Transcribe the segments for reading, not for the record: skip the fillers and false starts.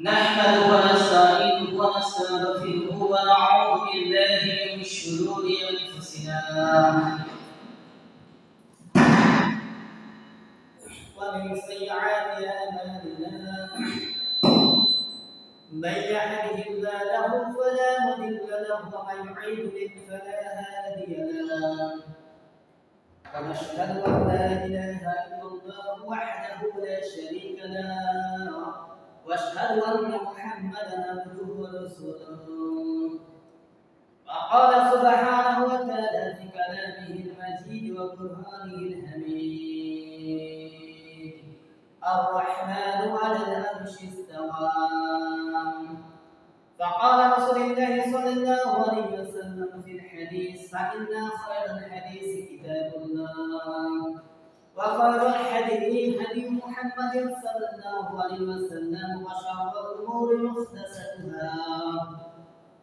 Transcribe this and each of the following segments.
نحمده ونستعينه ونستغفره ونعوذ بالله من شرور أنفسنا ومن سيئات أعمالنا من يهده الله فلا مضل له ومن يضلل فلا هادي له ونشهد أن لا إله إلا الله وحده لا شريك له واشهد ان محمدا عبده ورسوله وقال سبحانه وتعالى في كلامه المجيد وقرانه الحميد الرحمن على العرش استوى فقال رسول الله صلى الله عليه وسلم في الحديث فان خير الحديث كتاب الله وخير الحديث هدي محمد صلى الله عليه وسلم وشر الأمور محدثاتها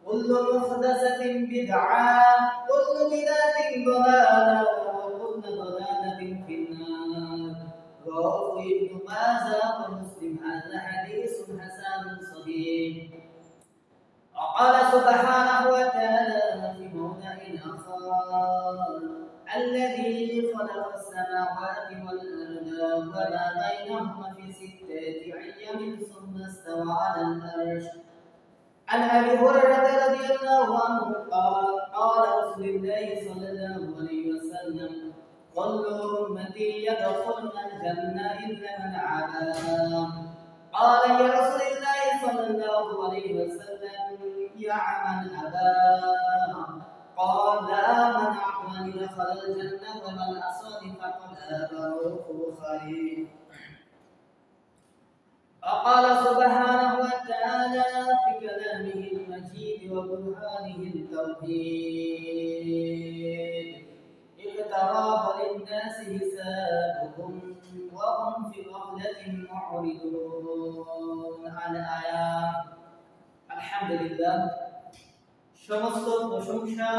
كل محدثة بدعة كل بدعة ضلالة وكل ضلالة في النار رواه ابن ماجه ومسلم هذا حديث حسن صحيح وقال سبحانه وتعالى في موضع آخر الذي خلق السماوات والأرض وما بينهما في 6 أيام ثم استوى على العرش عن أبي هريرة رضي الله عنه قال قال رسول الله صلى الله عليه وسلم كل أمتي يدخلون الجنة إلا من أبى قال يا رسول الله صلى الله عليه وسلم يا من أبى قال من أعطاني دخل الجنة ومن عصاني فقد أبى البخاري وقال سبحانه وتعالى في كلامه المجيد وبرهانه التوحيد اقترب للناس حسابهم وهم في غفلة معرضون على آيات الحمد لله সমস্ত প্রশংসা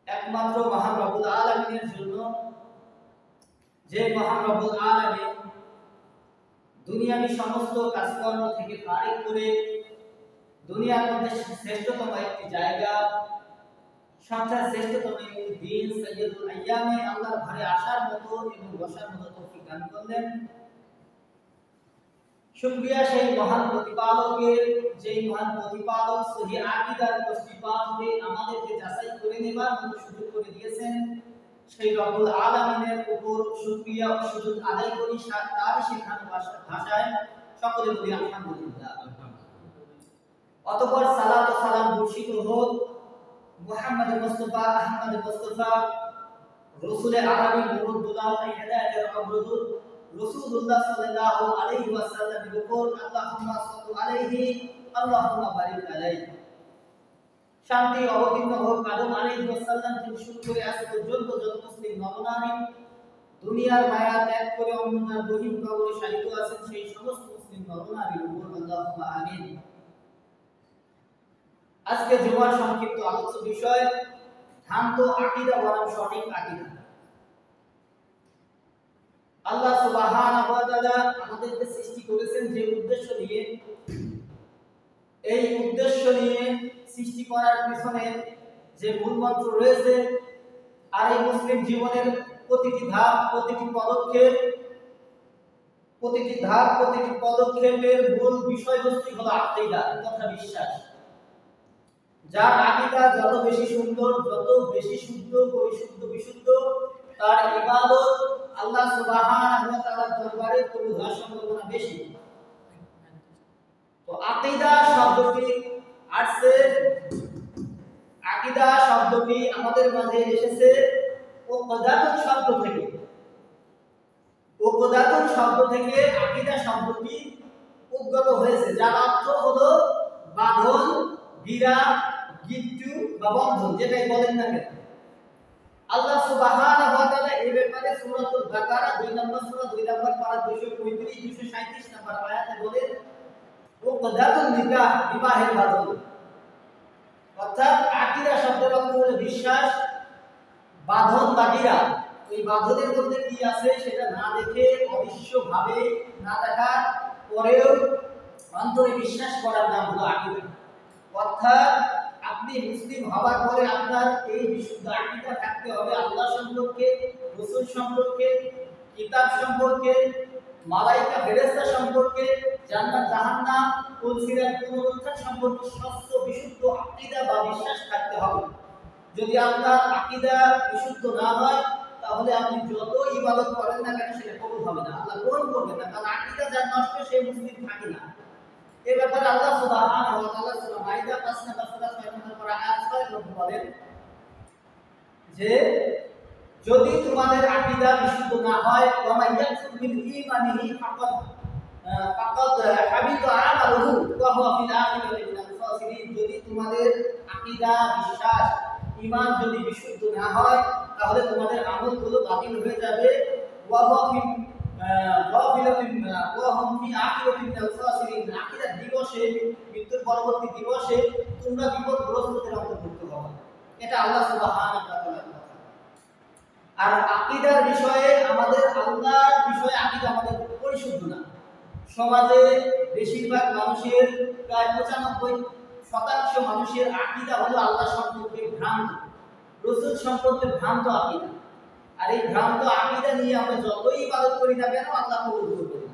একমাত্র মহান রব্বুল আলামিনের জন্য যে মহান রব্বুল আলামিন দুনিয়ার সমস্ত কাজকর্ম থেকে ফারিগ করে দুনিয়ার মধ্যে শ্রেষ্ঠতম একটি জায়গা সবচেয়ে শ্রেষ্ঠতম একটি দিন সাইয়্যিদুল আইয়ামে আল্লাহর ঘরে আসার মতো এবং বসার মতো তৌফিক দান করলেন। শুকরিয়া সেই মহান প্রতিপালকের, যেই মহান প্রতিপালক সহি আকীদার প্রতিপালকে আমাদেরকে যাচাই করে নেবার মতো সুযোগ করে দিয়েছেন। সেই রব্বুল আলামিনের উপর শুকরিয়া ও সুজুদ আদায় করি তার শেখানো ভাষায় সকলে বলি আলহামদুলিল্লাহ। অতঃপর সালাত ও সালাম বর্ষিত হোক মুহাম্মদ মুস্তাফা আহমদ মুস্তাফা রাসূলে আরবি মুরদ্দুল্লাহ হিদায়াতের অগ্রদূত রাসূলুল্লাহ সাল্লাল্লাহু আলাইহি ওয়াসাল্লামের উপর আল্লাহুম্মা সাল্লি আলাইহি আল্লাহুম্মা বারিক আলাইহি। শান্তি অবতীর্ণ হোক আদম আলাইহিস সালাম থেকে শুরু করে আজ পর্যন্ত যত মুসলিম নরনারী দুনিয়ার মায়া ত্যাগ করে অন্যতার বহিঃ কবরে শায়িত আছেন সেই সমস্ত মুসলিম নরনারীর উপর আল্লাহুম্মা আমিন। আজকে জুমার সংক্ষিপ্ত আলোচ্য বিষয় ভ্রান্ত আকীদা বনাম সঠিক আকীদা। আল্লাহ সুবহানাহু ওয়া তাআলা আমাদেরকে সৃষ্টি করেছেন যে উদ্দেশ্য নিয়ে, এই উদ্দেশ্য নিয়ে সৃষ্টি করার পিছনে যে মূল মন্ত্র রয়েছে আর এই মুসলিম জীবনের প্রতিটি ধাপ প্রতিটি পদক্ষেপের মূল বিষয়বস্তু হলো আকীদা তথা বিশ্বাস। যার আকীদা যত বেশি সুন্দর, যত বেশি শুদ্ধ, পরিশুদ্ধ, বিশুদ্ধ, তার ইবাদত আল্লাহ সুবহানাহু ওয়া তাআলার দরবারে কবুল হওয়ার সম্ভাবনা বেশি। তো আকীদা শব্দটি আসছে, আকীদা শব্দটি আমাদের মাঝে এসেছে উকদাতুন শব্দ থেকে। উকদাতুন শব্দ থেকে আকীদা শব্দটি উদ্গত হয়েছে, যার অর্থ হলো বাঁধন, গিরা, গিট্টু বা বন্ধন, যেটাই বলেন না কেন। আল্লাহ সুবহানাহু ওয়া তাআলা এই ব্যাপারে সূরাতুল বাকারা 2 নম্বর সূরা 2 নম্বর পারা 235 237 নম্বর আয়াতে বলেন উকদাতুন নিকাহ, বিবাহের বাঁধন। অর্থাৎ আকীদা শব্দের অর্থ হলো বিশ্বাস, বাঁধন বা গিরা। এই বাঁধনের মধ্যে কি আছে সেটা না দেখে অদৃশ্যভাবে না দেখার পরেও অন্তরে বিশ্বাস করার নাম হলো আকীদা। অর্থাৎ আপনি মুসলিম হওয়ার পরে আপনার এই বিশুদ্ধ আকীদা থাকতে হবে আল্লাহ সম্পর্কে, রাসূল সম্পর্কে, কিতাব সম্পর্কে, মালায়েকা ফেরেশতা সম্পর্কে, জান্নাত জাহান্নাম, কুলসিরাত পুনরুত্থান সম্পর্কে স্বচ্ছ বিশুদ্ধ আকীদা বা বিশ্বাস থাকতে হবে। যদি আপনার আকীদা বিশুদ্ধ না হয় তাহলে আপনি যত ইবাদত করেন না কেন সেটা কবুল হবে না, আল্লাহ গ্রহণ করবে না। কারণ আকীদা যার নষ্ট সে মুসলিম থাকে না। এই ব্যাপারে আল্লাহ সুবহানাহু ওয়া তাআলা সূরা মাইদা ৫ নম্বর সূরা ৬ নম্বর আয়াত ৬ মধ্যে বলেন যে যদি তোমাদের আকীদা বিশুদ্ধ না হয় ওয়া মান ইয়াকফুর বিল ঈমানিহি ফাকাদ হাবিতা আমালুহু ওয়া হুয়া ফিল আখিরাতি মিনাল খাসিরিন। যদি তোমাদের আকীদা বিশ্বাস ঈমান যদি বিশুদ্ধ না হয় তাহলে তোমাদের আমলগুলো বাতিল হয়ে যাবে। ওয়া হুয়া ফিল আখিরাত দিবসে, মৃত্যুর পরবর্তী দিবসে তোমরা বিপদগ্রস্তদের অন্তর্ভুক্ত হবে। এটা আল্লাহ সুবহানাহু ওয়া তাআলার কথা। আর আকীদার বিষয়ে আমাদের আল্লাহর বিষয়ে আকীদা আমাদের পরিশুদ্ধ না। সমাজে বেশিরভাগ মানুষের প্রায় ৯৫% মানুষের আকীদা হলো আল্লাহ সম্পর্কে ভ্রান্ত, রাসূল সম্পর্কে ভ্রান্ত আকীদা। আর এই ভ্রান্ত আকীদা নিয়ে আমরা যতই ইবাদত করি না কেন আল্লাহ কবুল করবে না।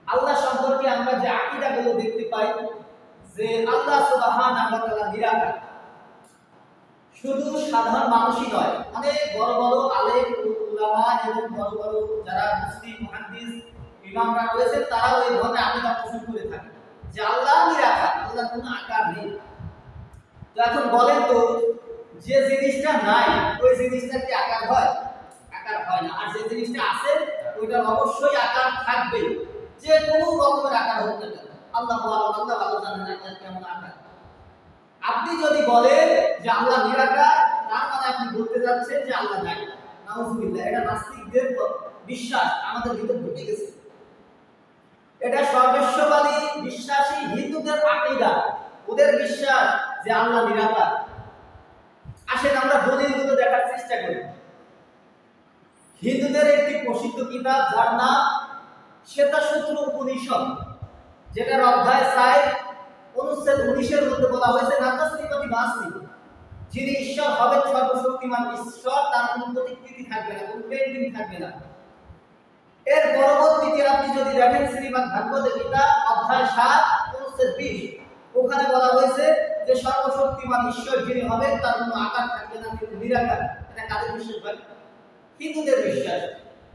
আল্লাহ সম্পর্কে আমরা যে আকীদাগুলো দেখতে পাই যে আল্লাহ সুবহানাহু ওয়া তাআলা নিরাকার। শুধু সাধারণ মানুষই নয়, অনেক বড় বড় আলেম উলামা এবং বড় বড় যারা মুফতি মুহাদ্দিস ইমামরা রয়েছেন তারাও এই ধরনের আকীদা পোষণ করে থাকে যে আল্লাহ নিরাকার, আল্লাহর কোনো আকার নেই। তো এখন বলেন তো যে জিনিসটা নাই ওই জিনিসটার কি আকার হয়? আকার হয় না। আর যে জিনিসটা আছে ওইটার অবশ্যই আকার থাকবে, যে কোনো রকমের আকার হোক না কেন। আল্লাহ ভালো জানেন আল্লাহর কেমন আকার। আপনি যদি বলেন যে আল্লাহ নিরাকার তার মানে আপনি বলতে যাচ্ছেন যে আল্লাহ নাই। নাউজুবিল্লাহ, এটা নাস্তিকদের বিশ্বাস আমাদের ভিতরে ঢুকে গেছে। এটা সর্বস্ববাদী বিশ্বাসী হিন্দুদের আকীদা, ওদের বিশ্বাস যে আল্লাহ নিরাকার। আসেন আমরা দলিলগুলো দেখার চেষ্টা করি। হিন্দুদের একটি প্রসিদ্ধ কিতাব যার নাম শ্বেতাসূত্র উপনিষদ, যেটার অধ্যায় ৪ অনুচ্ছেদ ১৯-এর মধ্যে বলা হয়েছে নাতাস্তিপাতি বাস্তি, যিনি ঈশ্বর হবেন সর্বশক্তিমান ঈশ্বর, তার কোনো প্রতিকৃতি থাকবে না, কোনো পেইন্টিং থাকবে না। এর পরবর্তীতে আপনি যদি দেখেন শ্রীমদ্ ভাগবত গীতা অধ্যায় ৭ অনুচ্ছেদ ২০, ওখানে বলা হয়েছে যে সর্বশক্তিমান ঈশ্বর যিনি হবেন তার কোনো আকার থাকবে না, তিনি নিরাকার। এটা কাদের বিশ্বাস ভাই? হিন্দুদের বিশ্বাস।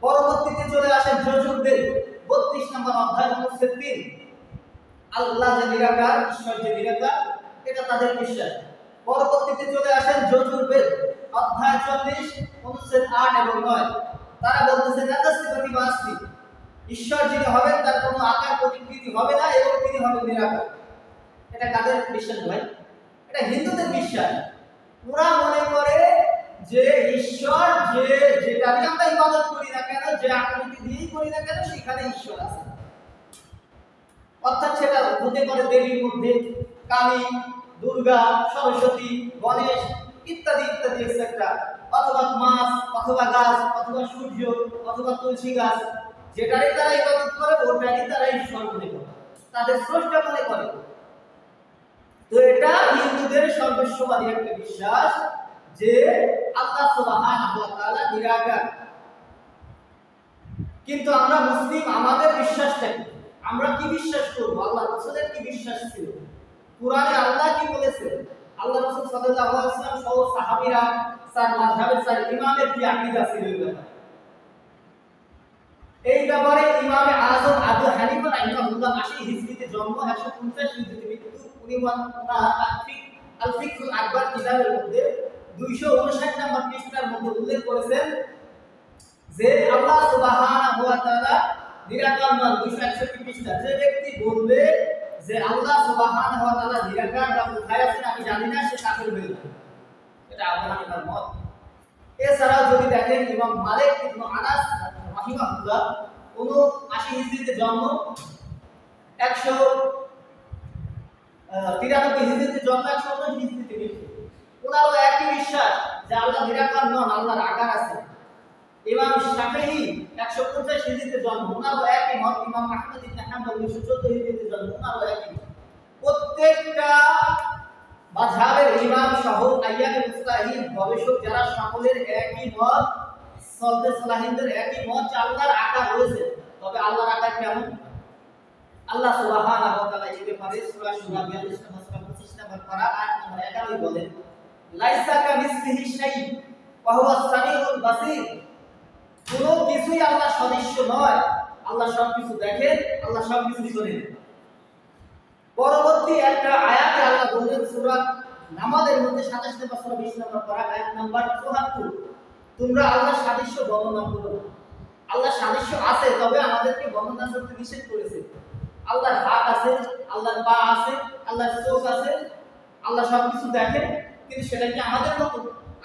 পরবর্তীতে চলে আসেন যজুর্বেদ ৩২ নম্বর অধ্যায় অনুচ্ছেদ ৩, আল্লাহ যে নিরাকার, ঈশ্বর যে নিরাকার, এটা তাদের বিশ্বাস। পরবর্তীতে চলে আসেন যজুর্বেদ অধ্যায় ৪০ অনুচ্ছেদ ৮ এবং ৯, তারা বলতেছে নাতাস্তিপাতি বাস্তি, ঈশ্বর যিনি হবেন তার কোনো আকার প্রতিকৃতি হবে না এবং তিনি হবেন নিরাকার। এটা কাদের বিশ্বাস ভাই? এটা হিন্দুদের বিশ্বাস। ওরা মনে করে যে ঈশ্বর যে যেটা দিয়ে আমরা ইবাদত করি না কেন, যে আকৃতি দিয়েই করি না কেন, সেখানে ঈশ্বর আছে। অর্থাৎ সেটা হতে পারে দেবীর মধ্যে কালী, দুর্গা, সরস্বতী, গণেশ ইত্যাদি ইত্যাদি এটসেট্রা, অথবা মাছ, অথবা গাছ, অথবা সূর্য, অথবা তুলসী গাছ। যেটারই তারা ইবাদত করে ওটারই তারা ঈশ্বর মনে করে, তাদের স্রষ্টা মনে করে। তো এটা হিন্দুদের সর্বস্ববাদী একটা বিশ্বাস যে আল্লাহ সুবহানাহু ওয়া তাআলা নিরাকার। কিন্তু আমরা মুসলিম, আমাদের বিশ্বাসটা কি? আমরা কি বিশ্বাস করব? আল্লাহ রাসূলের কি বিশ্বাস ছিল? কুরআনে আল্লাহ কি বলেছেন? আল্লাহ রাসূল সাল্লাল্লাহু আলাইহি ওয়াসাল্লাম সহ সাহাবীরা, চার মাযহাবের চার ইমামের কি আকীদা ছিল এই ব্যাপারে? ইমামে আযম আবু হানিফা রাহিমাহুল্লাহ ৮০ হিজরিতে জন্ম, ১৫০ হিজরিতে মৃত্যু। উনি আল ফিকহুল আকবার কিতাবের মধ্যে ২৫৯ নম্বর পৃষ্ঠার মধ্যে উল্লেখ করেছেন যে আল্লাহ সুবহানাহু ওয়া তাআলা নিরাকার নন। ২৬১ পৃষ্ঠা। যে ব্যক্তি বলবে যে আল্লাহ সুবহানাহু ওয়া তাআলা নিরাকার বা কোথায় আছেন আমি জানি না, সে কাফির হয়ে যাবে। এটা আবু হানিফার মত। এছাড়াও যদি দেখেন ইমাম মালিক ইবনে আনাস রাহিমাহুল্লাহ ৭৯ হিজরিতে জন্ম, ১৯৩ হিজরিতে জন্ম, ১১৯ হিজরিতে মৃত্যু। ওনারও একই বিশ্বাস যে আল্লাহ নিরাকার নন, আল্লাহর আকার আছে। ইমাম শাফিঈ ১৫০ হিজরিতে জন্ম, ওনারও একই মত। ইমাম আহমদ ইবনে হাম্বল 214 হিজরিতে জন্ম, ওনারও একই মত। প্রত্যেকটা মাযহাবের ইমাম সহ আইয়ামে মুস্তাহিদ গবেষক যারা সকলের একই মত, সলতে সালাহিনদের একই মত যে আল্লাহর আকার রয়েছে। তবে আল্লাহর আকার কেমন? আল্লাহ সুবহানাহু ওয়া তাআলা এই ব্যাপারে সূরা শুরা 42 নম্বর সূরা 25 নম্বর পারা আয়াত নম্বর 11 বলেন, লাইসা কামিসলিহি শাই ওয়া হুয়াস সামিউল বাসীর। কোনো কিছুই আল্লাহ সদৃশ্য নয়। আল্লাহ সবকিছু দেখেন, আল্লাহ সবকিছু শোনেন। পরবর্তী একটা আয়াতে আল্লাহ বলেন সূরা নামালের মধ্যে 27 নম্বর সূরা 20 নম্বর পারা আয়াত নাম্বার 74, তোমরা আল্লাহর সাদৃশ্য বর্ণনা করো। আল্লাহর সাদৃশ্য আছে, তবে আমাদেরকে বর্ণনা করতে নিষেধ করেছে। আল্লাহর হাত আছে, আল্লাহর পা আছে, আল্লাহর চোখ আছে, আল্লাহ সবকিছু দেখেন, কিন্তু সেটা কি আমাদের মতো?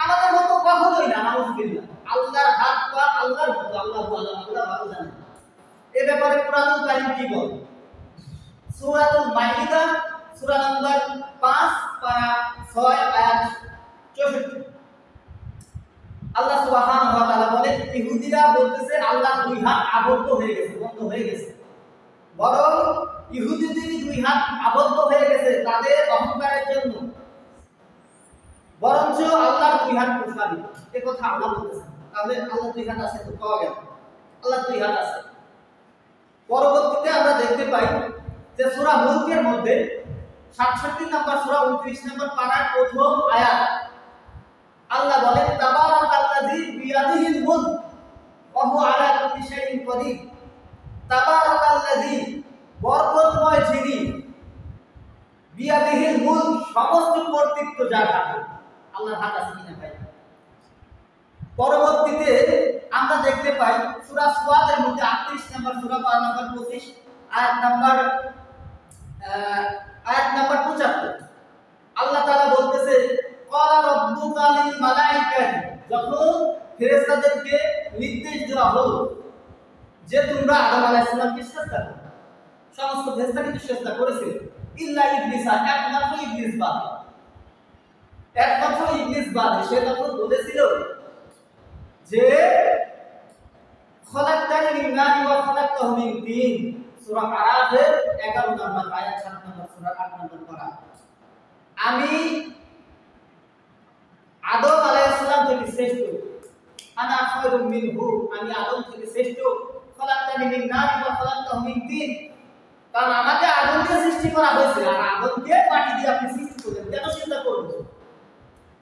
আমাদের মতো কখনোই না, নাউযুবিল্লাহ। আল্লাহর হাত পা আল্লাহর মতো, আল্লাহু আ'লাম, আল্লাহ ভালো জানেন। এই ব্যাপারে কোরআনুল কারীম কি বলে? সূরাতুল মাইদা সূরা নাম্বার 5 পারা 6 আয়াত 64, আল্লাহ সুবহানাহু ওয়া তাআলা বলেন, ইহুদিরা বলতেছে আল্লাহর দুই হাত আবদ্ধ হয়ে গেছে, বন্ধ হয়ে গেছে। বরং ইহুদিদের দুই হাত আবদ্ধ হয়ে গেছে তাদের অহংকারের জন্য, বরঞ্চ আল্লাহর দুই হাত প্রসারিত। এই কথা আল্লাহ বলতেছেন। তাহলে আল্লাহর দুই হাত আছে তো পাওয়া গেল, আল্লাহর দুই হাত আছে। পরবর্তীতে আমরা দেখতে পাই যে সূরা মুলকের মধ্যে 67 নম্বর সূরা 29 নম্বর পারার প্রথম আয়াত আল্লাহ বলেন, তাবারাকাল্লাযী বিয়াদিহিল মুলক ওয়া হুয়া আলা কুল্লি শাইইন কাদির। তাবারাকাল্লাযী, বরকতময় যিনি, বিয়াদিহিল মুলক, সমস্ত কর্তৃত্ব যার হাতে। আল্লাহর হাত আছে কিনা ভাই? পরবর্তীতে আমরা দেখতে পাই সূরা সুয়াদের মধ্যে 38 নম্বর সূরা পারা নাম্বার 25 আয়াত নাম্বার 75, আল্লাহ তাআলা বলতেছে, ক্বালা রাব্বুকা লিল মালাইকাতি, যখন ফেরেশতাদেরকে নির্দেশ দেওয়া হলো যে তোমরা আদম আলাইহিস সালামকে সিজদা করো, সমস্ত ফেরেশতা কিন্তু সিজদা করেছিল, ইল্লা ইবলিস, একমাত্র ইবলিস বাদ। একমাত্র ইবলিস বাদ। সে তখন বলেছিল যে খলাকতানি মিন নারি ওয়া খলাকতাহু মিন তিন, সূরা আরাফের 11 নম্বর আয়াত 7 নম্বর সূরা 8 নম্বর পারা, আমি আদম আলাইহিস সালাম থেকে শ্রেষ্ঠ, আনা খায়রুম মিনহু, আমি আদম থেকে শ্রেষ্ঠ, খলাকতানি মিন নারি ওয়া খলাকতাহু মিন তিন, কারণ আমাকে আগুন দিয়ে সৃষ্টি করা হয়েছে আর আগুনকে মাটি দিয়ে আপনি সৃষ্টি করলেন, কেন চিন্তা করবেন?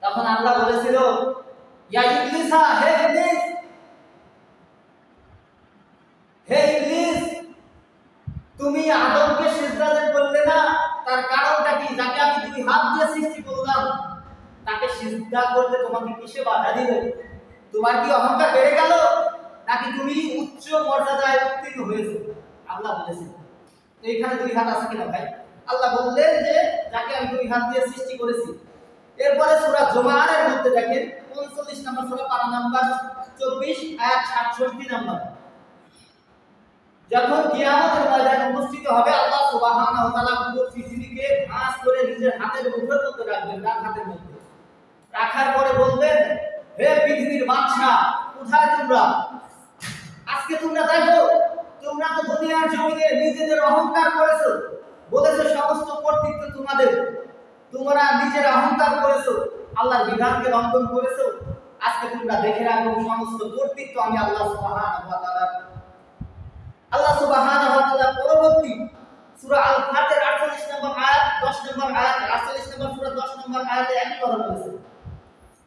তখন আল্লাহ বলেছিল, ইয়া ইবলিসা, হে ইবলিস, হে ইবলিস, তুমি আদমকে সিজদা করলে না, তার কারণটা কি? যাকে আমি দুই হাত দিয়ে সৃষ্টি করলাম তাকে সিজদা করতে তোমাকে কিসে বাধা দিল? তোমার কি অহংকার বেড়ে গেল, নাকি তুমি উচ্চ মর্যাদায় উত্তীর্ণ হয়েছে? আল্লাহ বলেছেন। তো এখানে দুই হাত আছে কিনা ভাই? আল্লাহ বললেন যে যাকে আমি দুই হাত দিয়ে সৃষ্টি করেছি। এরপরে সূরা জুমারের মধ্যে দেখেন 39 নম্বর সূরা পারা নাম্বার 24 আয়াত 67 নম্বর, যখন কিয়ামতের ময়দানে উপস্থিত হবে আল্লাহ সুবহানাহু ওয়া তাআলা পুরো পৃথিবীকে ভাঁজ করে নিজের হাতের মুঠোর মধ্যে রাখবেন, ডান হাতের মধ্যে রাখার পরে বলবেন, হে পৃথিবীর বাদশা, কোথায় তোমরা? আজকে তোমরা দেখো, তোমরা তো দুনিয়ার জমিনে নিজেদের অহংকার করেছো, বলেছো সমস্ত কর্তৃত্ব তোমাদের, তোমরা নিজের অহংকার করেছো, আল্লাহর বিধানকে লঙ্ঘন করেছো। আজকে তোমরা দেখে রাখো সমস্ত কর্তৃত্ব আমি আল্লাহ সুবহানাহু ওয়া তাআলা। আল্লাহ সুবহানাহু ওয়া তাআলা পরবর্তী সূরা আল ফাতির 48 নম্বর আয়াত 10 নম্বর আয়াত 48 নম্বর সূরা 10 নম্বর আয়াতে একই কথা বলেছে।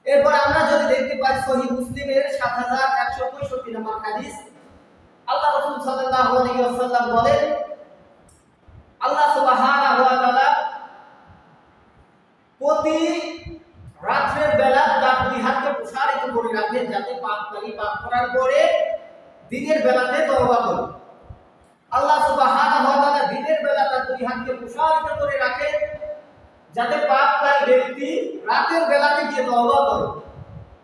এরপর আমরা যদি দেখতে পাই সহিহ মুসলিমের 7165 নম্বর হাদিস, আল্লাহ রাসূল সাল্লাল্লাহু আলাইহি ওয়াসাল্লাম বলেন, আল্লাহ সুবহানাহু ওয়া তাআলা প্রতি রাতের বেলা তার দুই হাতকে প্রসারিত করে রাখেন, যাতে পাপকারী পাপ করার পরে দিনের বেলাতে তওবা করে। আল্লাহ সুবহানাহু ওয়া তাআলা দিনের বেলা তার দুই হাতকে প্রসারিত করে রাখেন, যাতে পাপকারী ব্যক্তি রাতের বেলাতে গিয়ে তওবা করে।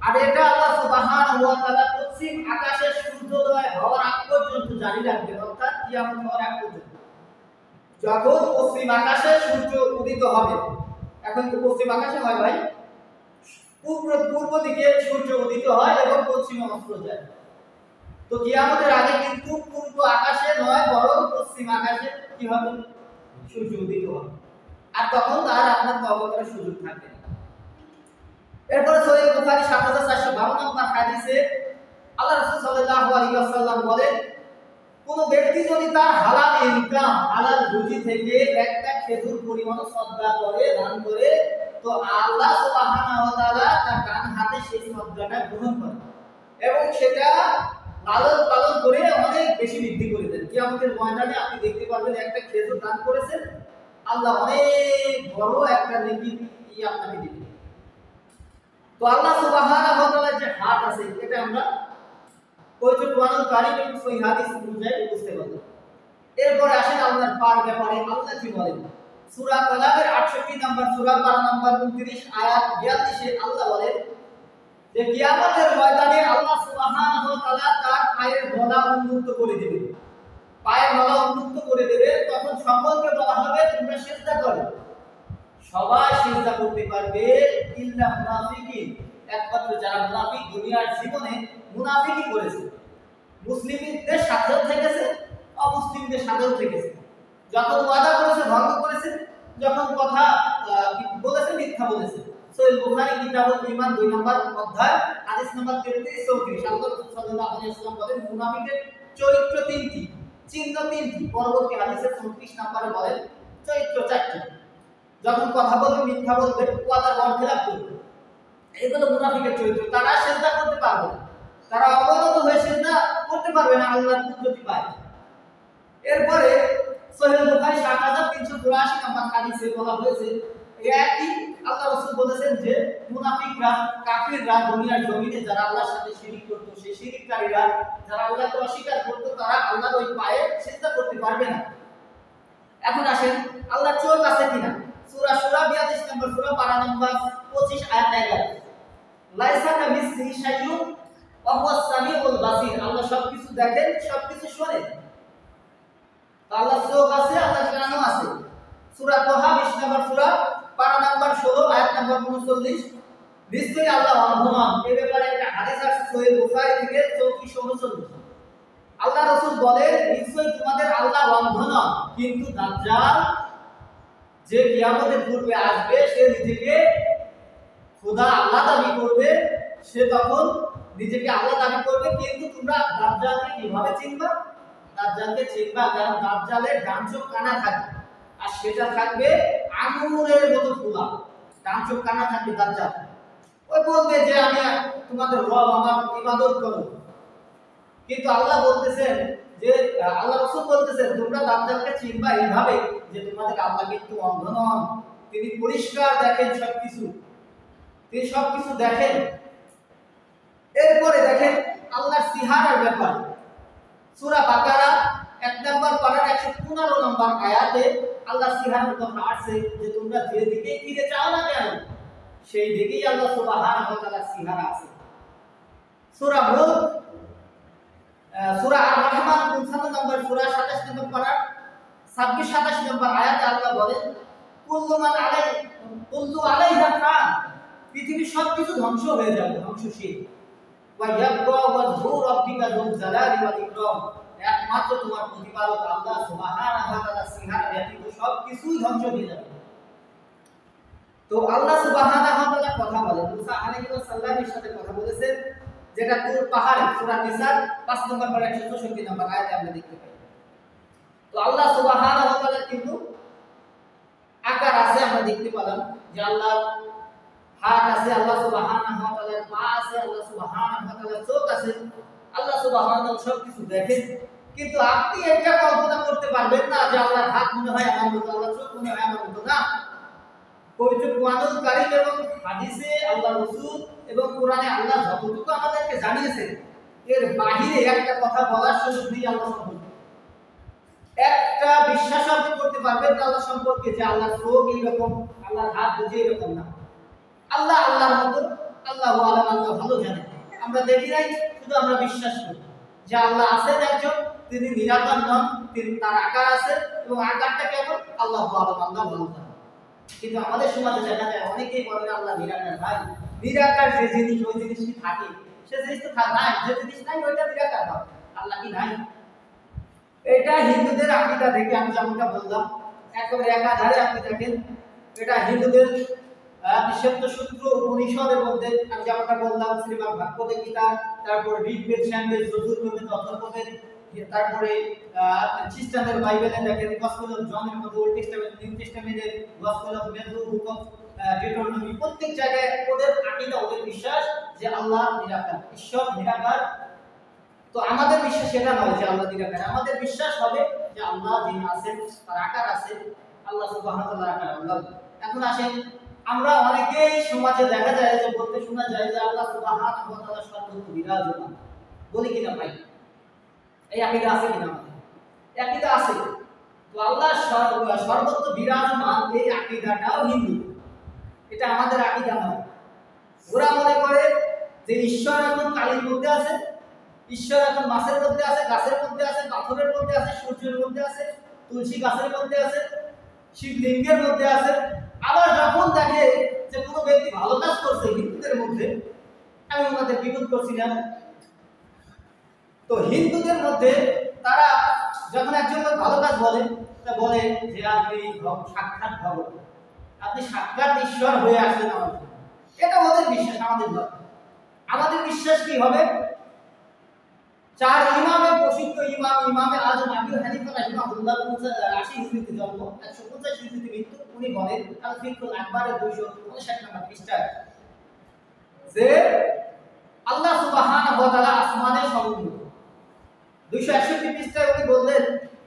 আর এটা আল্লাহ সুবহানাহু ওয়া তাআলা পশ্চিম আকাশে সূর্যোদয় হওয়ার আগ পর্যন্ত জারি রাখবেন, অর্থাৎ কিয়ামত হওয়ার আগ পর্যন্ত। যখন পশ্চিম আকাশে সূর্য উদিত হবে, এখন তো পশ্চিম আকাশে হয় ভাই, পূর্ব দিকে সূর্য উদিত হয় এবং পশ্চিমে অস্ত যায়। তো কিয়ামতের আগে কিন্তু পূর্ব আকাশে নয় বরং পশ্চিম আকাশে কি হবে, সূর্য উদিত হবে, আর তখন তার আপনার তওবা করার সুযোগ থাকবে না। এরপরে সহিহ বুখারী ৭৪১২ নম্বর হাদিসে আল্লাহ রাসূল সাল্লাল্লাহু আলাইহি ওয়াসাল্লাম বলেন, কোন ব্যক্তি যদি তার হালাল ইনকাম, হালাল রুজি থেকে একটা খেজুর পরিমাণ সদকা করে, দান করে, তো আল্লাহ সুবহানাহু ওয়া তাআলা তার ডান হাতে সেই সদকাটা গ্রহণ করে এবং সেটা লালন পালন করে অনেক বেশি বৃদ্ধি করে দেন। কিয়ামতের ময়দানে আপনি দেখতে পারবেন একটা খেজুর দান করেছেন, আল্লাহ অনেক বড় একটা নেকি আপনাকে দিবেন। তো আল্লাহ সুবহানাহু ওয়া তাআলার যে হাত আছে এটা আমরা পবিত্র কোরআনুল কারীম এবং সহিহ হাদিস অনুযায়ী বুঝতে পারবো। এরপরে আসেন আল্লাহর পার ব্যাপারে আল্লাহ কি বলেন। সূরা কালামের 68 নম্বর সূরা পারা নম্বর 29 আয়াত 42 এ আল্লাহ বলেন যে কিয়ামতের ময়দানে আল্লাহ সুবহানাহু ওয়া তাআলা তার পায়ের নলা উন্মুক্ত করে দিবেন, পায়ের নলা উন্মুক্ত করে দেবে, তখন সকলকে বলা হবে তোমরা সিজদা করো। সবাই সিজদা করতে পারবে ইল্লা মুনাফিকিন, একমাত্র যারা মুনাফিক দুনিয়ার জীবনে মুনাফিকি করেছে, মুসলিমদের সাথেও থেকেছে, অমুসলিমদের সাথেও থেকেছে, যখন ওয়াদা করেছে ভঙ্গ করেছে, যখন কথা বলেছে মিথ্যা বলেছে। সহিহ বুখারী কিতাবুল ঈমান 2 নম্বর অধ্যায় হাদিস নম্বর 33-34 আল্লাহ রাসূল সাল্লাল্লাহু আলাইহি ওয়াসাল্লাম বলেন মুনাফিকের চরিত্র তিনটি, চিহ্ন তিনটি। পরবর্তী হাদিসে 34 নম্বরে বলেন চরিত্র চারটি। যখন কথা বলবে মিথ্যা বলবে, ওয়াদার বরখেলাপ করবে, এগুলো মুনাফিকের চরিত্র। তারা সিজদা করতে পারবে না, তারা অবনত হয়ে সিজদা করতে পারবে না, আল্লাহর কুদরতি পায়। এরপরে সহিহ বুখারী 7384 নম্বর হাদিসে বলা হয়েছে একই আল্লাহ রাসূল বলেছেন যে মুনাফিকরা, কাফিররা দুনিয়ার জমিনে যারা আল্লাহর সাথে শিরক করত, সেই শিরককারীরা যারা আল্লাহকে অস্বীকার করত, তারা আল্লাহর ওই পায়ে সিজদা করতে পারবে না। এখন আসেন আল্লাহর চোখ আছে কিনা। সূরা শুরা 42 নম্বর সূরা পারা নম্বর 25 আয়াত 11 লাইসা কামিসলিহি শাইউন ওয়া হুয়াস সামিউল বাসীর। আল্লাহ সবকিছু দেখেন, সবকিছু শোনেন। আল্লাহ চোখ আছে, আল্লাহ কানও আছে। সূরা তাহা 20 নম্বর সূরা পারা নম্বর 16 আয়াত নম্বর 39 নিশ্চয়ই আল্লাহ অন্ধ নন। এই ব্যাপারে একটা হাদিস আছে সহিহ বুখারী থেকে 34-39 আল্লাহ রাসূল বলেন নিশ্চয়ই তোমাদের আল্লাহ অন্ধ নন, কিন্তু দাজ্জাল যে কিয়ামতের পূর্বে আসবে সে নিজেকে খোদা আল্লাহ দাবি করবে, সে তখন নিজেকে আল্লাহ দাবি করবে। কিন্তু তোমরা দাজ্জালকে কিভাবে চিনবা? দাজ্জালকে চিনবা কারণ দাজ্জালের ডান চোখ কানা থাকবে, আর সেটা থাকবে আঙুরের মতো খোলা, ডান চোখ কানা থাকবে দাজ্জাল। ওই বলবে যে আমি তোমাদের রব, আমার ইবাদত করো। কিন্তু আল্লাহ বলতেছেন যে আল্লাহ রাসূল বলতেছেন তোমরা দাজ্জালকে চিনবা এইভাবে যে তোমাদের আল্লাহ কিন্তু অন্ধ নন, তিনি পরিষ্কার দেখেন সবকিছু, তিনি সবকিছু দেখেন। এরপরে দেখেন আল্লাহর সিহারার ব্যাপার। সূরা বাকারা 1 নম্বর পারার 115 নম্বর আয়াতে আল্লাহর সিহারার কথা আছে যে তোমরা যেদিকে ফিরে যাও না কেন সেই দিকেই আল্লাহ সুবহানাহু ওয়া তাআলার সিহারা আছে। সূরা মুলক সূরা আর-রহমান 55 নম্বর সূরা 27 নম্বর পারা 26-27 নম্বর আয়াতে আল্লাহ বলেন কুল্লু আলাইহা ফান, পৃথিবীর সবকিছু ধ্বংস হয়ে যাবে, ধ্বংসশীল। ওয়া ইয়াবকা ওয়াজহু রাব্বিকা যুল জালালি ওয়াল ইকরাম, একমাত্র তোমার প্রতিপালক আল্লাহ সুবহানাহু ওয়া তাআলা সিহারা ব্যতীত সবকিছুই ধ্বংস হয়ে যাবে। তো আল্লাহ সুবহানাহু ওয়া তাআলা কথা বলেন, মুসা আলাইহিস সালামের সাথে কথা বলেছেন, যেটা তুর পাহাড়ে সূরা নিসা 5 নম্বর পারা 164 নম্বর আয়াতে আমরা দেখতে পাই। তো আল্লাহ সুবহানাহু ওয়া তাআলা কিন্তু আকার আছে, আমরা দেখতে পেলাম যে আল্লাহ হাত আছে, আল্লাহ সুবহানাহু ওয়া তাআলার পা আছে, আল্লাহ সুবহানাহু ওয়া তাআলার চোখ আছে, আল্লাহ সুবহানাহু ওয়া তাআলা সবকিছু দেখেন। কিন্তু আপনি এটা কল্পনা করতে পারবেন না যে আল্লাহর হাত মনে হয় আমার মতো, আল্লাহর চোখ মনে হয় আমার মতো, না। পবিত্র কোরআনুল কারীম এবং হাদিসে আল্লাহ রাসূল এবং কোরআনে আল্লাহ যতটুকু আমাদেরকে জানিয়েছেন এর বাহিরে একটা কথা বলার সুযোগ নেই আল্লাহ সম্পর্কে। একটা বিশ্বাস আপনি করতে পারবেন না আল্লাহ সম্পর্কে যে আল্লাহর চোখ এইরকম, আল্লাহর হাত বুঝে এরকম, না। আল্লাহ আল্লাহর মতো, আল্লাহু আলাম, আল্লাহ ভালো জানেন। আমরা দেখি নাই, শুধু আমরা বিশ্বাস করি যে আল্লাহ আছেন একজন, তিনি নিরাকার নন, তিনি তার আকার আছে এবং আকারটা কেমন আল্লাহু আলাম, আল্লাহ ভালো জানেন। কিন্তু আমাদের সমাজে দেখা যায় অনেকেই বলেন আল্লাহ নিরাকার। ভাই, নিরাকার যে জিনিস ওই জিনিসটি থাকে, সে জিনিস তো নাই, যে জিনিস নাই ওইটা নিরাকার হয়। আল্লাহ কি নাই? এটা হিন্দুদের আকীদা থেকে আমি যেমনটা বললাম, একেবারে একাধারে আপনি দেখেন, এটা হিন্দুদের নিষেধ সূত্র উপনিষদের মধ্যে আমি যেমনটা বললাম, শ্রীমদ্ ভাগবত গীতা, তারপর ঋগ্বেদ, সামবেদ, যজুর্বেদ, অথর্ববেদ, তারপরে খ্রিস্টানদের বাইবেলে দেখেন গসপেল অফ জনের মধ্যে, ওল্ড টেস্টামেন্ট, নিউ টেস্টামেন্টের gospel of Matthew, book of Deuteronomy, প্রত্যেক জায়গায় ওদের আকীদা, ওদের বিশ্বাস যে আল্লাহ নিরাকার, ঈশ্বর নিরাকার। তো আমাদের বিশ্বাস সেটা নয় যে আল্লাহ নিরাকার, আমাদের বিশ্বাস হবে যে আল্লাহ যিনি আছেন তার আকার আছে, আল্লাহ সুবহানাহু ওয়া তাআলার আকার আল্লাহ। এখন আসেন, আমরা অনেকেই সমাজে দেখা যায় যে বলতে শোনা যায় যে আল্লাহ সুবহানাহু ওয়া তাআলা সর্বত্র বিরাজমান, বলি কিনা ভাই? এই আকীদা আছে কিনা আমাদের? আকীদা আছে। তো আল্লাহ সর্বত্র বিরাজমান, এই আকীদাটাও হিন্দু, এটা আমাদের আকীদা নয়। ওরা মনে করে যে ঈশ্বর এখন কালীর মধ্যে আছে, ঈশ্বর এখন মাছের মধ্যে আছে, গাছের মধ্যে আছে, পাথরের মধ্যে আছে, সূর্যের মধ্যে আছে, তুলসী গাছের মধ্যে আছে, শিবলিঙ্গের মধ্যে আছে। আবার যখন দেখে যে কোনো ব্যক্তি ভালো কাজ করছে হিন্দুদের মধ্যে, আমি ওনাদের বিরোধ করছি না, তো হিন্দুদের মধ্যে তারা যখন একজন লোক ভালো কাজ বলে, তা বলে যে আপনি সাক্ষাৎ ভগবান, আপনি সাক্ষাৎ ঈশ্বর হয়ে আসলেন আমার জন্য। এটা ওদের বিশ্বাস, আমাদের নয়। আমাদের বিশ্বাস কি হবে? চার ইমামে প্রসিদ্ধ ইমামে আজম আবু হানিফা রাহিমাহুল্লাহ 80 হিজরিতে জন্ম, 150 হিজরিতে মৃত্যু। উনি বলেন আল ফিকহুল আকবারের 259 নম্বর পৃষ্ঠায় যে আল্লাহ সুবহানাহু ওয়া তাআলা আসমানে সমুন্নত। 261 পৃষ্ঠায় উনি বললেন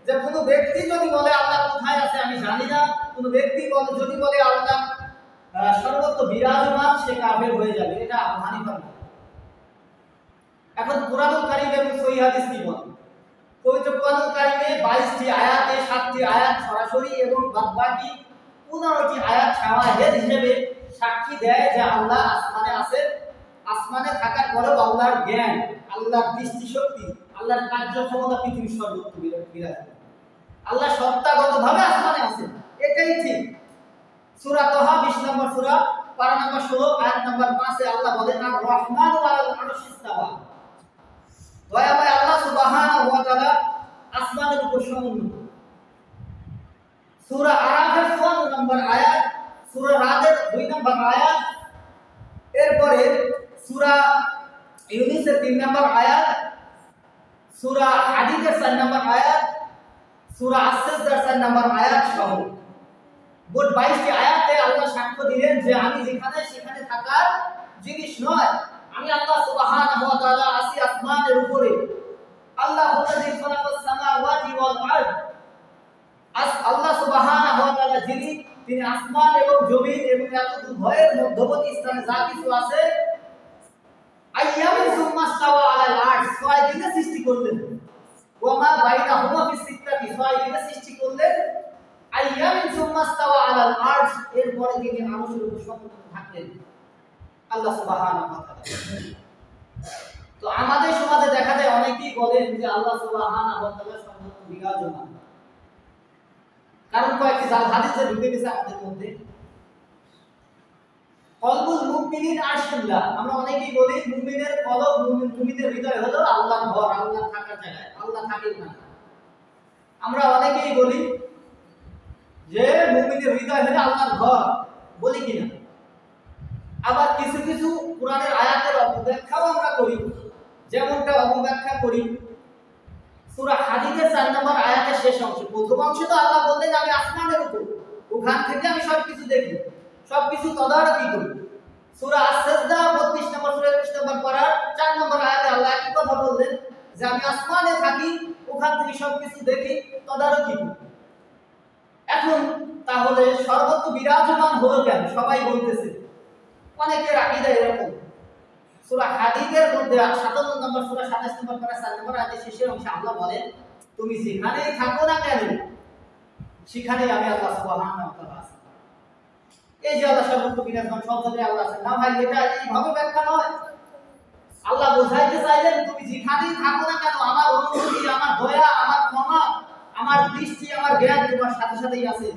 যে কোনো ব্যক্তি যদি বলে আল্লাহ কোথায় আছে আমি জানি না, কোনো ব্যক্তি যদি বলে আল্লাহ সর্বত্র বিরাজমান, সে কাফের হয়ে যাবে। এটা আবু হানিফার মত। এখন কুরআনুল কারীম এবং সহিহ হাদিস কি বলে? পবিত্র কুরআনুল কারীমে 22টি আয়াতে 7টি আয়াত সরাসরি এবং বাকি 15টি আয়াত শাওয়াহিদ হিসেবে সাক্ষী দেয় যে আল্লাহ আসমানে আছেন। আসমানে থাকার পরেও আল্লাহর জ্ঞান, আল্লাহর দৃষ্টিশক্তি, আল্লাহর কার্যক্ষমতা পৃথিবীর সর্বত্র বিরাজমান। আল্লাহ সত্তাগতভাবে আসমানে আছেন, এটাই ঠিক। সূরা তাহা 20 নম্বর সূরা, পারা নম্বর 16, আয়াত নম্বর 5 এ আল্লাহ বলেন আর রহমানু আলাল আরশি ইস্তাওয়া। দয়াময় আল্লাহ সুবহানাহু ওয়া তাআলা আসমানের উপর সমুন্নত। সূরা আরাফের 4 নম্বর আয়াত, সূরা রাদের 2 নম্বর আয়াত, এরপরে সূরা ইউনূসের 3 নম্বর আয়াত, সূরা হাদীদের 4 নম্বর আয়াত, সূরা আস-সাজদার 4 নম্বর আয়াত সহ মোট 22টি আয়াতে আল্লাহ সাক্ষ্য দিলেন যে আমি যেখানে সেখানে থাকার জিনিস নয়, আমি আল্লাহ সুবহানাহু ওয়া তাআলা আছি আসমানের উপরে। আল্লাহ আল্লাযী খালাকাস সামাওয়াতি ওয়াল আরদ, আল্লাহ সুবহানাহু ওয়া তাআলা তিনি আসমান এবং জমিন এবং এত উভয়ের মধ্যবর্তী স্থানে যা কিছু আছে, আইয়ামিন সুম্মাস্তাওয়া আলাল আরশ, 6 দিনে সৃষ্টি করলেন। ওয়া মা বাইনাহুমা ফিস সিত্তাতি, 6 দিনে সৃষ্টি করলেন। আইয়ামিন সুম্মাস্তাওয়া আলাল আরশ, এরপরে তিনি আরশের উপর সমুন্নত থাকলেন আল্লাহ সুবহানাহু ওয়া তাআলা। তো আমাদের সমাজে দেখা যায় অনেকেই বলেন যে আল্লাহ সুবহানাহু ওয়া তাআলা সর্বত্র বিরাজমান। কারণ কয়েকটি জাল হাদিসে ঢুকে গেছে আমাদের মধ্যে। কলবুল মুমিনিন আরশুল্লাহ, আমরা অনেকেই বলি মুমিনের কলব, মুমিনের হৃদয় হলো আল্লাহর ঘর, আল্লাহ থাকার জায়গা, আল্লাহ থাকে ওখানে। আমরা অনেকেই বলি যে মুমিনের হৃদয় হলো আল্লাহর ঘর, বলি কিনা? আবার কিছু কিছু কোরআনের আয়াতের অপব্যাখ্যাও আমরা করি। যেমনটা অপব্যাখ্যা করি সূরা হাদীদের 4 নম্বর আয়াতের শেষ অংশ। প্রথম অংশে তো আল্লাহ বললেন আমি আসমানের উপর, ওখান থেকে আমি সবকিছু দেখি, সবকিছু তদারকি করি। সূরা আস-সাজদা 32 নম্বর সূরা 21 নম্বর পারার 4 নম্বর আয়াতে আল্লাহ একই কথা বললেন যে আমি আসমানে থাকি, ওখান থেকে সবকিছু দেখি, তদারকি করি। এখন তাহলে সর্বত্র বিরাজমান হলো কেন? সবাই বলতেছে, অনেকের আকীদা এরকম। সূরা হাদীদের মধ্যে 57 নম্বর সূরা 27 নম্বর পারা 4 নম্বর আয়াতের শেষের অংশে আল্লাহ বলেন তুমি যেখানেই থাকো না কেন সেখানেই আমি আল্লাহ সুবহানাহু ওয়া তাআলা আছি। এই যে আল্লাহ সর্বত্র বিরাজমান, সব জায়গায় আল্লাহ আছেন না ভাই, এটা এইভাবে ব্যাখ্যা নয়। আল্লাহ বোঝাইতে চাইলেন তুমি যেখানেই থাকো না কেন আমার অনুভূতি, আমার দয়া, আমার ক্ষমা, আমার দৃষ্টি, আমার জ্ঞান তোমার সাথে সাথেই আছে।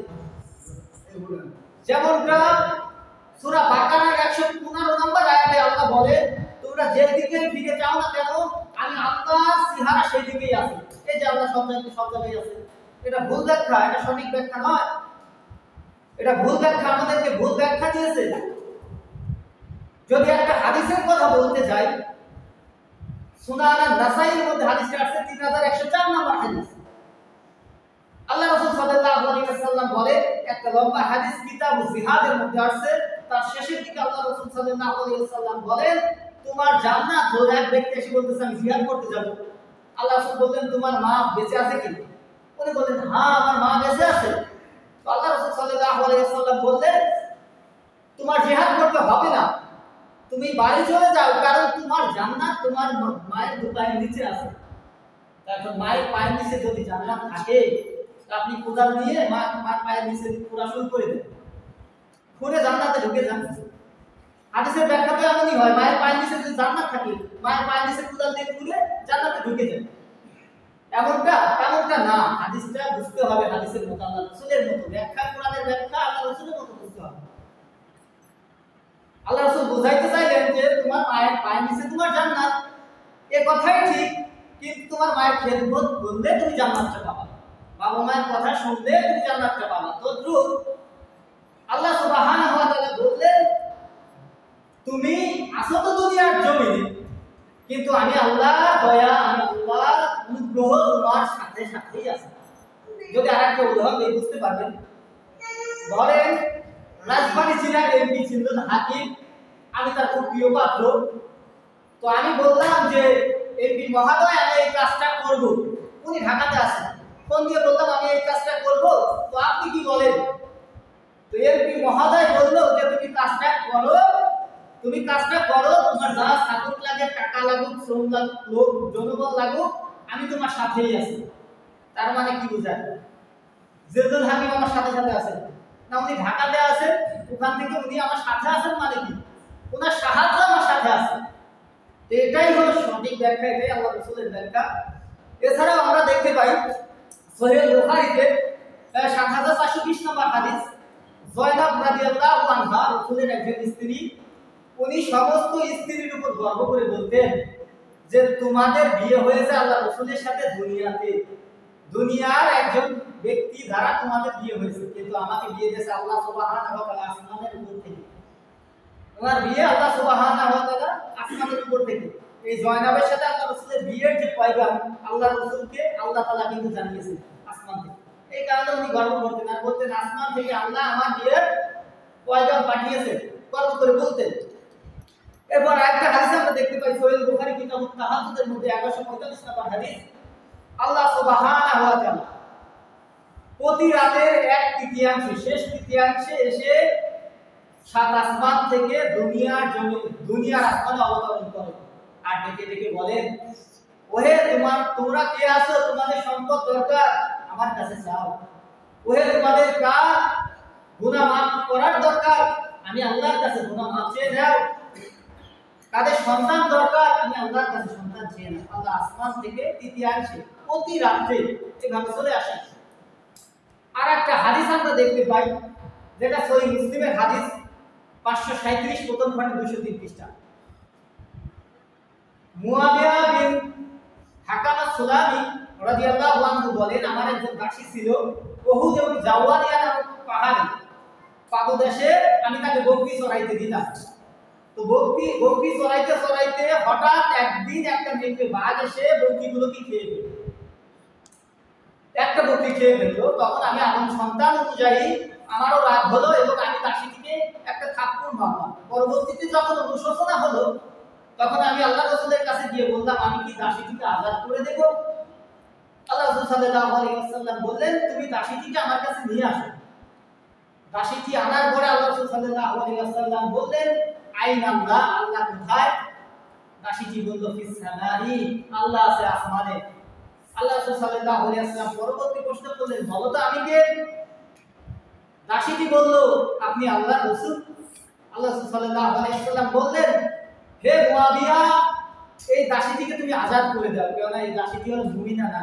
যেমনটা সূরা বাকারার 115 নম্বর আয়াতে আল্লাহ বলে তোমরা যেদিকে ফিরে যাও না কেন আমি আল্লাহর চেহারা সেই দিকেই আছে, এই যে আল্লাহ সব জায়গায় আছে। এটা ভুল ব্যাখ্যা, এটা সঠিক ব্যাখ্যা নয়, এটা ভুল ব্যাখ্যা, আমাদেরকে ভুল ব্যাখ্যা দিয়েছে। যদি একটা হাদিসের কথা বলতে যাই, সুনান নাসাইর মধ্যে হাদিসটা আছে 3104 নম্বর হাদিস। আল্লাহ রাসূল সাল্লাল্লাহু আলাইহি ওয়াসাল্লাম বলে, একটা লম্বা হাদিস কিতাব জিহাদের মধ্যে আছে, তার শেষের দিকে আল্লাহ রাসূল সাল্লাল্লাহু আলাইহি ওয়াসাল্লাম বলেন, তোমার জান্নাত ধরে এক ব্যক্তি এসে বলতেছে আমি জিহাদ করতে যাব। আল্লাহ রাসূল বললেন, তোমার মা বেঁচে আছে কি? উনি বললেন, হ্যাঁ আমার মা বেঁচে আছে। তো আল্লাহ রাসূল সাল্লাল্লাহু আলাইহি ওয়াসাল্লাম বললেন, তোমার জিহাদ করতে হবে না, তুমি বাড়ি চলে যাও, কারণ তোমার জান্নাত তোমার মায়ের দু পায়ের নিচে আছে। এখন মায়ের পায়ের নিচে যদি জান্নাত থাকে, আপনি কোদাল নিয়ে মার পায়ের নিচে পুরা শুরু করে দেন, খুঁড়ে জান্নাতে ঢুকে যান। হাদিসের ব্যাখ্যাতে এমনই হয়, মায়ের পায়ের নিচে যদি জান্নাত থাকে, মায়ের পায়ের নিচে কোদাল দিয়ে খুঁড়ে জান্নাতে ঢুকে যান। এমনটা না, হাদিসটা বুঝতে হবে হাদিসের মতো, আল্লাহ রাসূলের মতো ব্যাখ্যা, কোরআনের ব্যাখ্যা আল্লাহ রাসূলের মতো বুঝতে হবে। আল্লাহ রাসূল বুঝাইতে চাইলেন যে তোমার মায়ের পায়ের নিচে তোমার জান্নাত, এই কথাই ঠিক, কিন্তু তোমার মায়ের খেদমত করলে তুমি জান্নাতটা পাবা, বাবা মায়ের কথা শুনলে তুমি জান্নাতটা পাবা। তদ্রূপ আল্লাহ সুবহানাহু ওয়া তাআলা বললেন, তুমি আসো তো দুনিয়ার জমিনে, কিন্তু আমি আল্লাহ দয়া, আমি আল্লাহ অনুগ্রহ তোমার সাথে সাথেই আছে। যদি আরেকটা উদাহরণ দিয়ে বুঝতে পারবেন, ধরেন রাজবাড়ী জেলার এমপি ছিলেন হাকিম, আমি তার খুব প্রিয় পাত্র। তো আমি বললাম যে এমপি মহোদয় আমি এই কাজটা করব, উনি ঢাকাতে আছেন, ফোন দিয়ে বললাম আমি এই কাজটা করব, তো আপনি কি বলেন? তো এমপি মহোদয় বলল যে তুমি কাজটা করো, তোমার যা সাপোর্ট লাগে, টাকা লাগুক, শ্রম লাগুক, লোক জনবল লাগুক, আমি তোমার সাথেই আছি। তার মানে কি বোঝায়? যেজন হাকিম আমার সাথে সাথে আছেন না, উনি ঢাকাতে আছেন, ওখান থেকে উনি আমার সাথে আছেন, মানে কি ওনার সাহায্য আমার সাথে আছে। তো এটাই হলো সঠিক ব্যাখ্যা, এটাই আল্লাহ রাসূলের ব্যাখ্যা। এছাড়াও আমরা দেখতে পাই সহিহ বুখারীতে ৭৪২০ নম্বর হাদিস, যায়েনব রাদিয়াল্লাহু আনহা রাসূলের একজন স্ত্রী, উনি সমস্ত স্ত্রীর উপর গর্ব করে বলতেন যে তোমাদের বিয়ে হয়েছে আল্লাহ রাসূলের সাথে দুনিয়াতে, দুনিয়ার একজন ব্যক্তি দ্বারা তোমাদের বিয়ে হয়েছে, কিন্তু আমাকে বিয়ে দিয়েছে আল্লাহ সুবহানাহু ওয়া তাআলা আসমানের উপর থেকে। তোমার বিয়ে আল্লাহ সুবহানাহু ওয়া তাআলা আসমানের উপর থেকে। এই যায়েনবের সাথে আল্লাহ রাসূলের বিয়ের যে পয়গাম, আল্লাহ রাসূলকে আল্লাহ তাআলা কিন্তু জানিয়েছেন আসমান থেকে। এই কারণে উনি গর্ব করতেন, আর বলতেন আসমান থেকে আল্লাহ আমার বিয়ের পয়গাম পাঠিয়েছেন, গর্ব করে বলতেন। এরপর আরেকটা হাদিস আমরা দেখতে পাই সহিহ বুখারী কিতাবুত তাহাজ্জুদের মধ্যে 1145 নম্বর হাদিস, আল্লাহ সুবহানাহু ওয়া তাআলা প্রতি রাতের এক তৃতীয়াংশে, শেষ তৃতীয়াংশে এসে সাত আসমান থেকে দুনিয়ার আসমানে অবতরণ করে, আর ডেকে ডেকে বলেন, ওহে তোমরা কে আছো, তোমাদের সম্পদ দরকার আমার কাছে চাও। ওহে তোমাদের কার গুনাহ মাফ করার দরকার, আমি আল্লাহর কাছে গুনাহ মাফ চেয়ে নাও। তাদের সন্তান দরকার, আমি আল্লাহর কাছে সন্তান চেয়ে নাও। আল্লাহ আসমান থেকে তৃতীয়াংশে প্রতি রাতে এভাবে চলে আসেন। আর একটা হাদিস আমরা দেখতে পাই, যেটা সহিহ মুসলিমের হাদিস 537 প্রথম খণ্ডে 203 পৃষ্ঠা। মুয়াবিয়া বিন হাকাম আস-সুলামি রাদিয়াল্লাহু আনহু বলেন, আমার একজন দাসী ছিল উহুদ এবং জাওয়ানিয়া নামক পাহাড়ে পাদদেশে, আমি তাকে বকরি চড়াইতে দিতাম। তো বকরি চড়াইতে চড়াইতে হঠাৎ একদিন একটা মেঘে বাঘ এসে বকরিগুলোকে খেয়ে ফেলল। একটা বকরি খেয়ে ফেলল, তখন আমি আদম সন্তান অনুযায়ী আমারও রাগ হলো এবং আমি দাসীটিকে একটা থাপ্পড় মারলাম। পরবর্তীতে যখন অনুশোচনা হলো, তখন আমি আল্লাহ রাসূলের কাছে গিয়ে বললাম, আমি কি দাসীটিকে আযাদ করে দেব? আল্লাহ রাসূল সাল্লাল্লাহু আলাইহি ওয়াসাল্লাম বললেন, তুমি দাসীটিকে আমার কাছে নিয়ে আসো। দাসীটি আনার পরে আল্লাহ রাসূল সাল্লাল্লাহু আলাইহি ওয়াসাল্লাম বললেন, আইনাল্লাহ, আল্লাহ কোথায়? দাসীটি বলল, ফিস সামাই, আল্লাহ আছে আসমানে। আল্লাহ রাসূল সাল্লাল্লাহু আলাইহি ওয়াসাল্লাম পরবর্তী প্রশ্ন করলেন, বলো তো আমি কে? দাসীটি বলল, আপনি আল্লাহর রাসূল। আল্লাহ রাসূল সাল্লাল্লাহু আলাইহি ওয়াসাল্লাম বললেন, হে মুয়াবিয়া, এই দাসীটিকে তুমি আযাদ করে দাও, কারণ এই দাসীটি হলো মুমিনা না,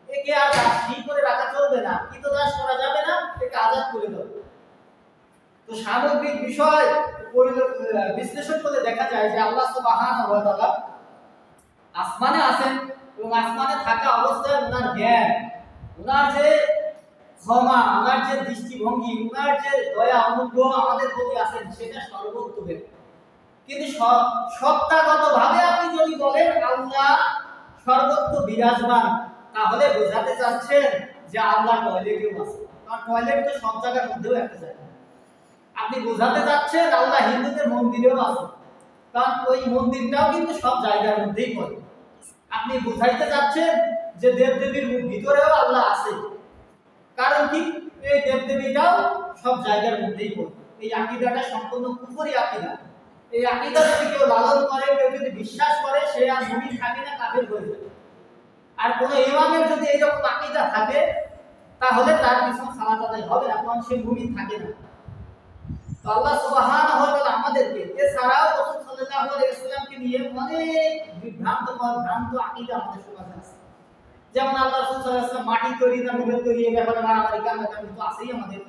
একে আর দাসী করে রাখা চলবে না, কৃতদাস করা যাবে না, একে আযাদ করে দাও। তো সামগ্রিক বিষয় বিশ্লেষণ করলে দেখা যায় যে আল্লাহ সুবহানাহু ওয়া তাআলা আসমানে আছেন এবং আসমানে থাকা অবস্থায় ওনার জ্ঞান, ওনার যে ক্ষমা, ওনার যে দৃষ্টিভঙ্গি, ওনার যে দয়া অনুগ্রহ আমাদের প্রতি আছেন সেটা সর্বোত্তমে। কিন্তু সত্তাগতভাবে আপনি যদি বলেন আল্লাহ সর্বত্র বিরাজমান, তাহলে বোঝাতে চাচ্ছেন যে আল্লাহ টয়লেটেও আছে, কারণ টয়লেট তো সব জায়গার মধ্যেও একটা জায়গা। আপনি বোঝাতে চাচ্ছেন আল্লাহ হিন্দুদের মন্দিরেও আছে, কারণ ওই মন্দিরটাও কিন্তু সব জায়গার মধ্যেই পড়ে। আপনি বুঝাইতে চাচ্ছেন যে দেবদেবীর ভিতরেও আল্লাহ আছে, কারণ কি এই দেবদেবীটাও সব জায়গার মধ্যেই পড়ে। এই আকীদাটা সম্পূর্ণ কুফরি আকীদা। এই আকীদা যদি কেউ লালন করে, কেউ যদি বিশ্বাস করে, সে আর মুমিন থাকে না, কাফের হয়ে যায়। আর কোন ইমামের যদি এইরকম আকীদা থাকে তাহলে তার পিছনে সালাত আদায় হবে না, কারণ সে মুমিন থাকে না। তো আল্লাহ সুবহানাহু ওয়া তাআলা আমাদেরকে এছাড়াও রাসূল সাল্লাল্লাহু আলাইহি ওয়াসাল্লামকে নিয়ে অনেক ভ্রান্ত আকীদা আমাদের সমাজে আছে। যেমন আল্লাহ রাসূল সাল্লাল্লাহু আলাইহি ওয়াসাল্লাম মাটি তৈরি না নূরের তৈরি এর ব্যাপারে মারামারি কান্নাকাটি তো আছেই আমাদের।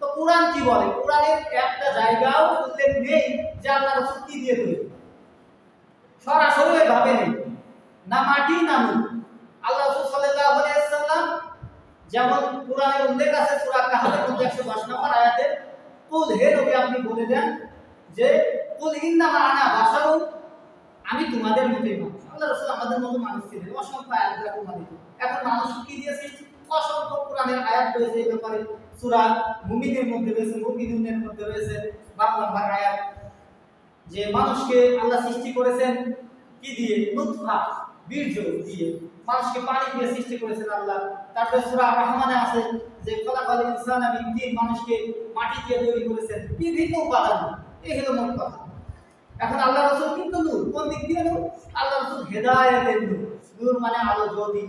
তো কুরআন কি বলে? কুরআনের একটা জায়গাও উল্লেখ নেই যে আল্লাহ রাসূল কি দিয়ে তৈরি, সরাসরি ভাবে নেই, না মাটি না নূর। আল্লাহ রাসূল সাল্লাল্লাহু আলাইহি ওয়াসাল্লাম যেমন কুরআনের উল্লেখ আছে সূরা কাহফের মধ্যে 110 নম্বর আয়াতে, কুল হে নবী আপনি বলে দেন যে কুল ইন্নামা আনা বাশারুন, আমি তোমাদের মতই মানুষ। আল্লাহ রাসূল আমাদের মতো মানুষ ছিলেন, অসংখ্য আয়াত দ্বারা প্রমাণিত। এখন মানুষ কি দিয়েছে? অসংখ্য কোরআনের আয়াত রয়েছে এই ব্যাপারে। সূরা মুমিনের মধ্যে রয়েছে, মুমিনুনের মধ্যে রয়েছে 12 নম্বর আয়াত, যে মানুষকে আল্লাহ সৃষ্টি করেছেন কি দিয়ে? নুতফা, বীর্য দিয়ে। মানুষকে পানি দিয়ে সৃষ্টি করেছেন আল্লাহ। তারপরে সূরা রহমানে আছে যে খলাকাল ইনসানা মিন তিন, মানুষকে মাটি দিয়ে তৈরি করেছেন বিভিন্ন উপাদান। এই হলো মূল কথা। এখন আল্লাহ রাসূল কিন্তু নূর, কোন দিক দিয়ে নূর? আল্লাহ রাসূল হেদায়েতের নূর। নূর মানে আলো, জ্যোতি,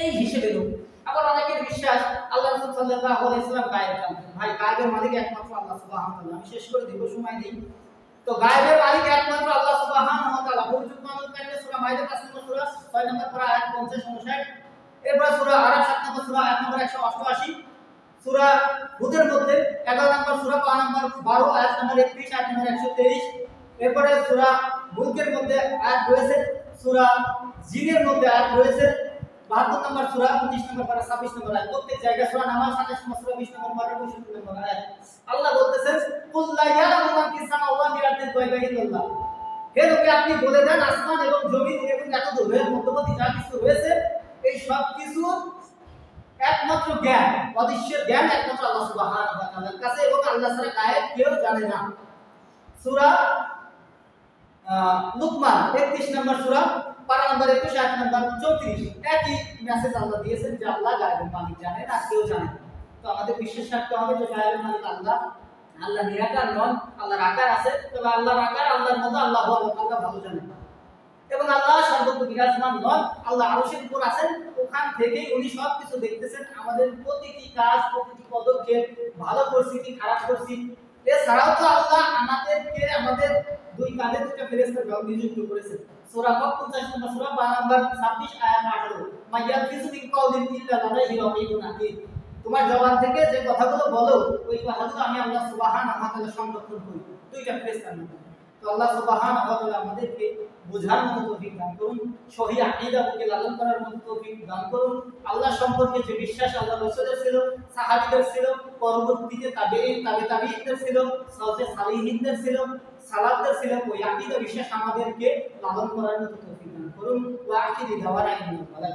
এই হিসেবে নূর। আবার অনেকের বিশ্বাস আল্লাহ রাসূল সাল্লাল্লাহু আলাইহি ওয়াসাল্লাম গায়েব জানতেন। ভাই, গায়েবের মালিক একমাত্র আল্লাহ সুবহানাহু ওয়া তাআলা। আমি শেষ করে দেব, সময় নেই। তো গায়েবের মালিক একমাত্র আল্লাহ সুবহানাহু ওয়া তাআলা। পরিচয় মানুষ কাছে সূরা মাইদা 5 নম্বর সূরা 6 নম্বর পারা আয়াত 50 59। এরপর সূরা আরাফ 7 নম্বর সূরা আয়াত নম্বর 188। সূরা হুদের মধ্যে 11 নম্বর সূরা পা নম্বর 12 আয়াত নম্বর 31 আয়াত নম্বর 123। এরপরে সূরা মুলকের মধ্যে আয়াত রয়েছে, সূরা জিনের মধ্যে আয়াত রয়েছে 72 নম্বর সূরা 29 নম্বর পারা 26 নম্বর আয়াত। প্রত্যেক জায়গায় সূরা নামাজ 27 নম্বর সূরা 20 নম্বর পারা 65 নম্বর আয়াত। আল্লাহ বলতেছেন কুল লা ইয়ালামু মান ফিস সামাওয়াতি ওয়াল আরদি গায়বা ইল্লাল্লাহ। হে নবী আপনি বলে দেন আসমান এবং জমিন এবং এত দূরের মধ্যবর্তী যা কিছু রয়েছে এই সব কিছু একমাত্র জ্ঞান, অদৃশ্যের জ্ঞান একমাত্র আল্লাহ সুবহানাহু ওয়া তাআলার কাছে, এবং আল্লাহ ছাড়া গায়েব কেউ জানে না। সূরা লুকমান 31 নম্বর সূরা পারা নম্বর 21 আয়াত নম্বর 34 একই মেসেজ আল্লাহ দিয়েছেন যে আল্লাহ গায়েবের মালিক জানেন আর কেউ জানে না। তো আমাদের বিশ্বাস রাখতে হবে যে গায়েবের মালিক আল্লাহ। আল্লাহ নিরাকার নন, আল্লাহর আকার আছে, তবে আল্লাহর আকার আল্লাহর মতো আল্লাহ ভালো জানেন। এবং আল্লাহ সর্বত্র বিরাজমান নন, আল্লাহ আরশের উপর আছেন, ওখান থেকেই উনি সবকিছু দেখতেছেন, আমাদের প্রতিটি কাজ, প্রতিটি পদক্ষেপ, ভালো পরিস্থিতি, খারাপ পরিস্থিতি। এছাড়াও তো আল্লাহ আমাদেরকে আমাদের দুই কাঁধে দুটো ফেরেশতা নিযুক্ত করেছেন। সূরা কফ 50 নম্বর সূরা 12 নম্বর 26 আয়াত 18, মাইয়াফিসু মিন কাউলিন ইল্লা লাদাইহি রাকিবুন আতীদ। তোমার জবান থেকে যে কথাগুলো বলো ওই কথাগুলো আমি আল্লাহ সুবহানাহু ওয়া তাআলা সংরক্ষণ করি, দুইটা ফেরেশতার মধ্যে। তো আল্লাহ সুবহানাহু ওয়া তাআলা আমাদেরকে বুঝার মতো তৌফিক দান করুন, সহি আকীদাকে লালন করার মতো তৌফিক দান করুন। আল্লাহ সম্পর্কে যে বিশ্বাস আল্লাহ রাসূলের ছিল, সাহাবীদের ছিল, পরবর্তীতে তাবেঈন, তাবেঈনদের ছিল, সালফে সালিহিনদের ছিল, সালাফদের ছিল, ওই আকীদা বিশ্বাস আমাদেরকে লালন করার মতো তৌফিক দান করুন। ওয়া আখিরি দাওয়ানা ইন্নাল